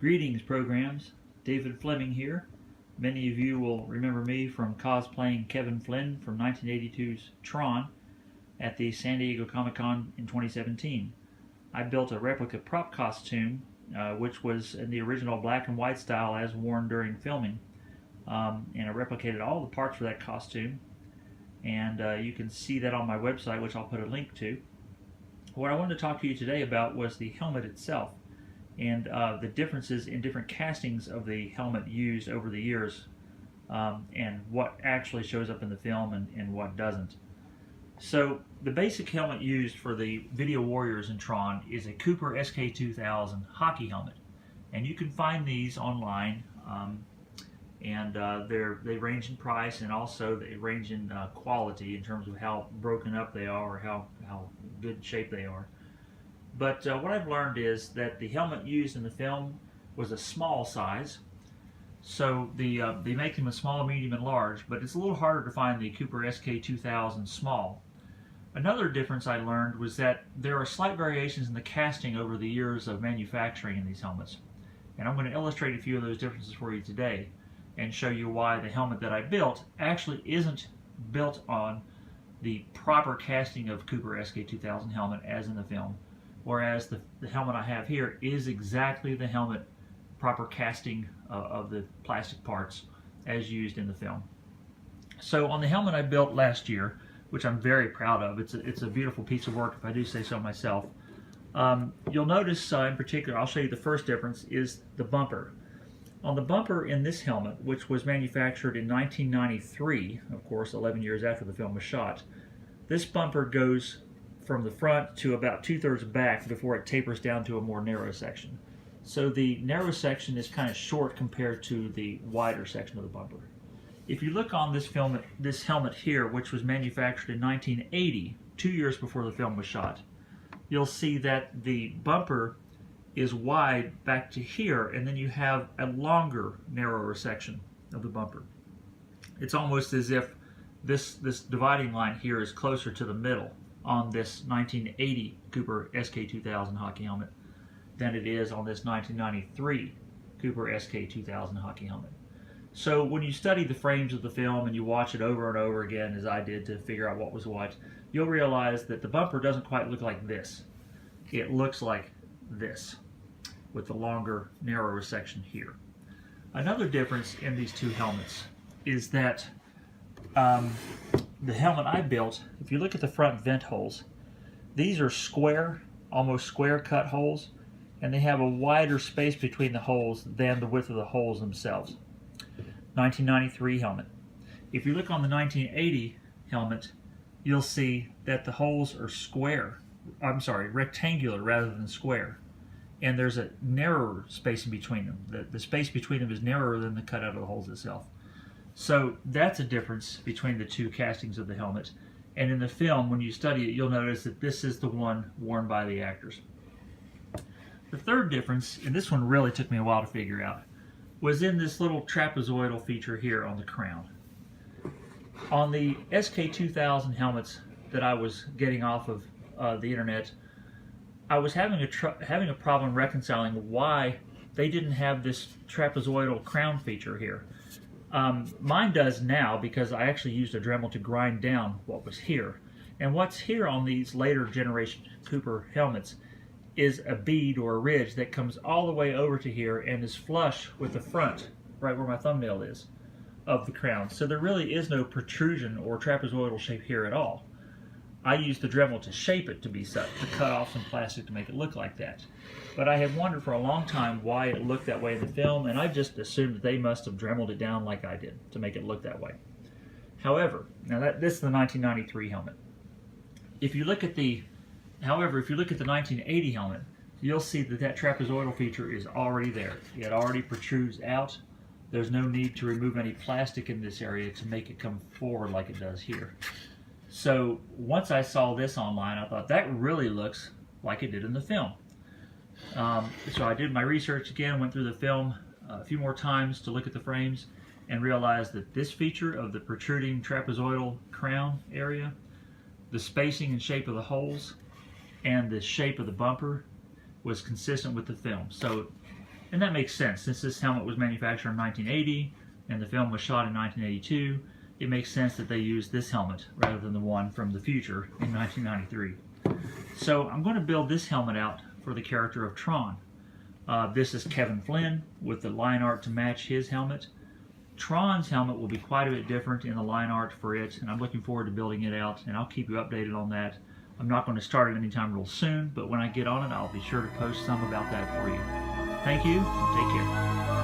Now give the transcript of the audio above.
Greetings, programs. David Fleming here. Many of you will remember me from cosplaying Kevin Flynn from 1982's Tron at the San Diego Comic-Con in 2017. I built a replica prop costume, which was in the original black and white style as worn during filming. And I replicated all the parts for that costume. And you can see that on my website, which I'll put a link to. What I wanted to talk to you today about was the helmet itself, and the differences in different castings of the helmet used over the years, and what actually shows up in the film and what doesn't. So the basic helmet used for the video warriors in Tron is a Cooper SK2000 hockey helmet, and you can find these online, and they range in price, and also they range in quality in terms of how broken up they are or how good shape they are. But what I've learned is that the helmet used in the film was a small size. So they make them a small, medium, and large, but it's a little harder to find the Cooper SK2000 small. Another difference I learned was that there are slight variations in the casting over the years of manufacturing in these helmets. And I'm going to illustrate a few of those differences for you today and show you why the helmet that I built actually isn't built on the proper casting of Cooper SK2000 helmet as in the film. Whereas the helmet I have here is exactly the helmet proper casting of the plastic parts as used in the film. So on the helmet I built last year, which I'm very proud of, it's a beautiful piece of work if I do say so myself. You'll notice in particular, I'll show you the first difference, is the bumper. On the bumper in this helmet, which was manufactured in 1993, of course 11 years after the film was shot, this bumper goes from the front to about 2/3 back before it tapers down to a more narrow section. So the narrow section is kind of short compared to the wider section of the bumper. If you look on this helmet here, which was manufactured in 1980, 2 years before the film was shot, you'll see that the bumper is wide back to here, and then you have a longer, narrower section of the bumper. It's almost as if this dividing line here is closer to the middle on this 1980 Cooper SK2000 hockey helmet than it is on this 1993 Cooper SK2000 hockey helmet. So when you study the frames of the film and you watch it over and over again, as I did to figure out what was what, you'll realize that the bumper doesn't quite look like this. It looks like this, with the longer, narrower section here. Another difference in these two helmets is that the helmet I built, if you look at the front vent holes, these are square, almost square cut holes, and they have a wider space between the holes than the width of the holes themselves. 1993 helmet. If you look on the 1980 helmet, you'll see that the holes are rectangular rather than square. And there's a narrower space in between them. The space between them is narrower than the cutout of the holes itself. So that's a difference between the two castings of the helmet. And in the film, when you study it, you'll notice that this is the one worn by the actors. The third difference, and this one really took me a while to figure out, was in this little trapezoidal feature here on the crown. On the SK2000 helmets that I was getting off of the internet, I was having a problem reconciling why they didn't have this trapezoidal crown feature here. Mine does now because I actually used a Dremel to grind down what was here. And what's here on these later generation Cooper helmets is a bead or a ridge that comes all the way over to here and is flush with the front, right where my thumbnail is, of the crown. So there really is no protrusion or trapezoidal shape here at all. I used the Dremel to shape it to be such, to cut off some plastic to make it look like that. But I have wondered for a long time why it looked that way in the film, and I just assumed that they must have Dremeled it down like I did to make it look that way. However, now this is the 1993 helmet. If you look at the 1980 helmet, you'll see that trapezoidal feature is already there. It already protrudes out. There's no need to remove any plastic in this area to make it come forward like it does here. So once I saw this online, I thought that really looks like it did in the film. So I did my research again, went through the film a few more times to look at the frames, and realized that this feature of the protruding trapezoidal crown area, the spacing and shape of the holes, and the shape of the bumper was consistent with the film. So And that makes sense. Since this helmet was manufactured in 1980 and the film was shot in 1982, it makes sense that they used this helmet rather than the one from the future in 1993. So I'm going to build this helmet out for the character of Tron. This is Kevin Flynn with the line art to match his helmet. Tron's helmet will be quite a bit different in the line art for it, and I'm looking forward to building it out, and I'll keep you updated on that. I'm not going to start it anytime real soon, but when I get on it, I'll be sure to post some about that for you. Thank you, and take care.